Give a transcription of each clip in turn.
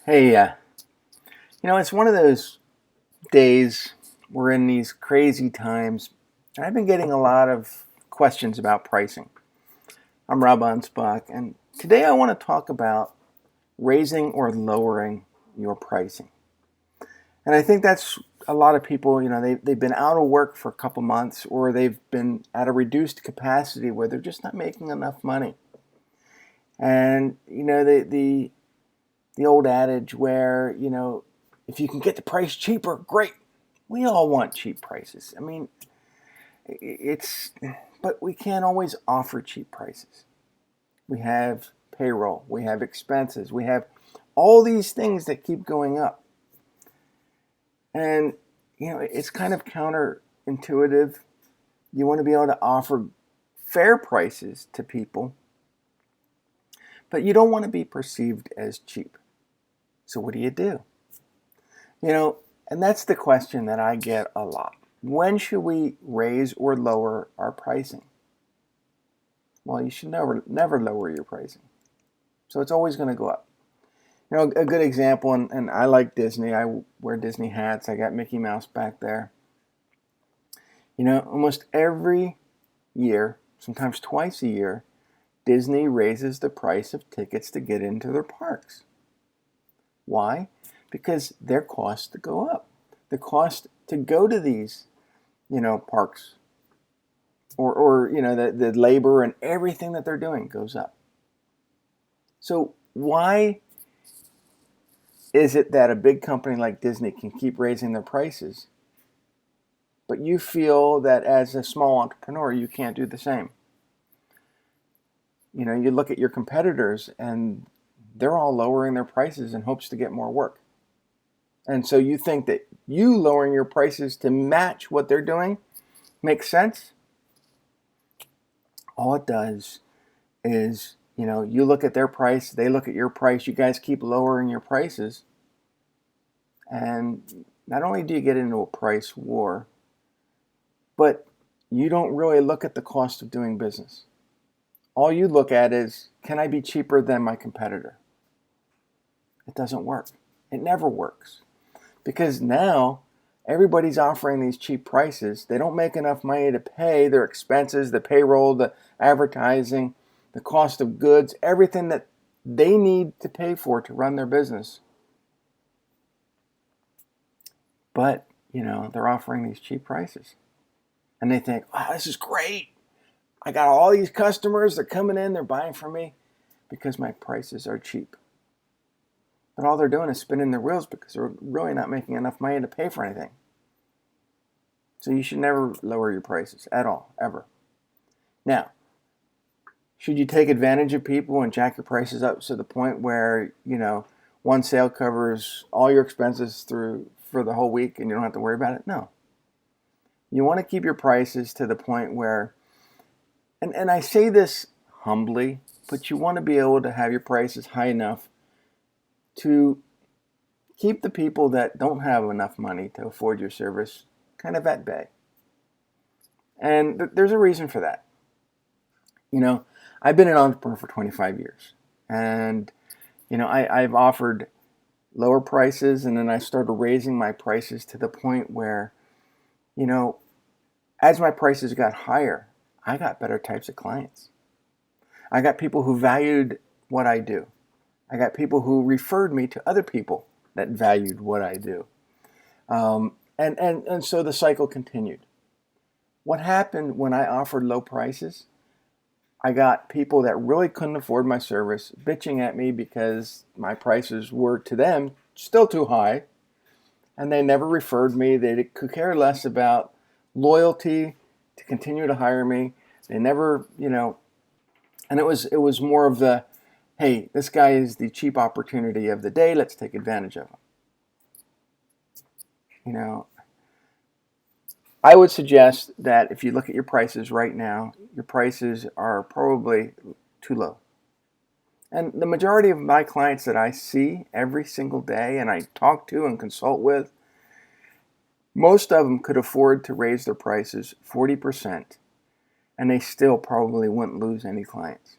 Hey, it's one of those days we're in these crazy times, and I've been getting a lot of questions about pricing. I'm Rob Anspach, and today I want to talk about raising or lowering your pricing. And I think that's a lot of people, they've been out of work for a couple months or they've been at a reduced capacity where they're just not making enough money. And, the old adage where, if you can get the price cheaper, great. We all want cheap prices. I mean, it's, but we can't always offer cheap prices. We have payroll, we have expenses, we have all these things that keep going up. And, it's kind of counterintuitive. You want to be able to offer fair prices to people, but you don't want to be perceived as cheap. So what do you do? And that's the question that I get a lot. When should we raise or lower our pricing? Well, you should never lower your pricing. So it's always going to go up. A good example, and I like Disney. I wear Disney hats. I got Mickey Mouse back there. Almost every year, sometimes twice a year, Disney raises the price of tickets to get into their parks. Why? Because their costs to go up. The cost to go to these, parks or the labor and everything that they're doing goes up. So why is it that a big company like Disney can keep raising their prices, but you feel that as a small entrepreneur, you can't do the same? You look at your competitors and they're all lowering their prices in hopes to get more work. And so you think that you lowering your prices to match what they're doing makes sense? All it does is, you look at their price, they look at your price, you guys keep lowering your prices. And not only do you get into a price war, but you don't really look at the cost of doing business. All you look at is, can I be cheaper than my competitor? It doesn't work. It never works. Because now everybody's offering these cheap prices. They don't make enough money to pay their expenses, the payroll, the advertising, the cost of goods, everything that they need to pay for to run their business. But, they're offering these cheap prices. And they think, oh, this is great. I got all these customers. They're coming in. They're buying from me because my prices are cheap. But all they're doing is spinning their wheels because they're really not making enough money to pay for anything. So you should never lower your prices at all, ever. Now, should you take advantage of people and jack your prices up to the point where, one sale covers all your expenses for the whole week and you don't have to worry about it? No. You want to keep your prices to the point where, and I say this humbly, but you want to be able to have your prices high enough to keep the people that don't have enough money to afford your service kind of at bay. And there's a reason for that. I've been an entrepreneur for 25 years. And, I've offered lower prices, and then I started raising my prices to the point where, as my prices got higher, I got better types of clients. I got people who valued what I do. I got people who referred me to other people that valued what I do. And so the cycle continued. What happened when I offered low prices? I got people that really couldn't afford my service bitching at me because my prices were, to them, still too high. And they never referred me. They could care less about loyalty to continue to hire me. They never, and it was more of the, hey, this guy is the cheap opportunity of the day. Let's take advantage of him. I would suggest that if you look at your prices right now, your prices are probably too low. And the majority of my clients that I see every single day and I talk to and consult with, most of them could afford to raise their prices 40%, and they still probably wouldn't lose any clients.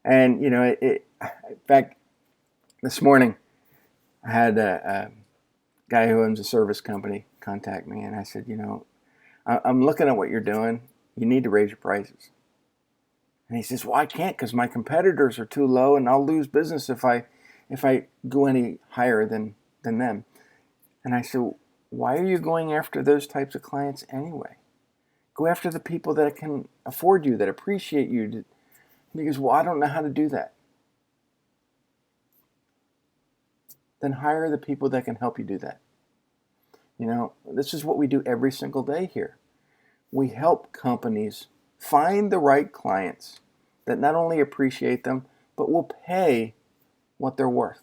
And, in fact, This morning, I had a guy who owns a service company contact me, and I said, I'm looking at what you're doing. You need to raise your prices. And he says, well, I can't because my competitors are too low, and I'll lose business if I go any higher than them. And I said, why are you going after those types of clients anyway? Go after the people that can afford you, that appreciate you. Because, well, I don't know how to do that. Then hire the people that can help you do that. This is what we do every single day here. We help companies find the right clients that not only appreciate them, but will pay what they're worth.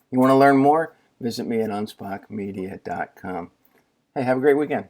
You want to learn more? Visit me at anspachmedia.com. Hey, have a great weekend.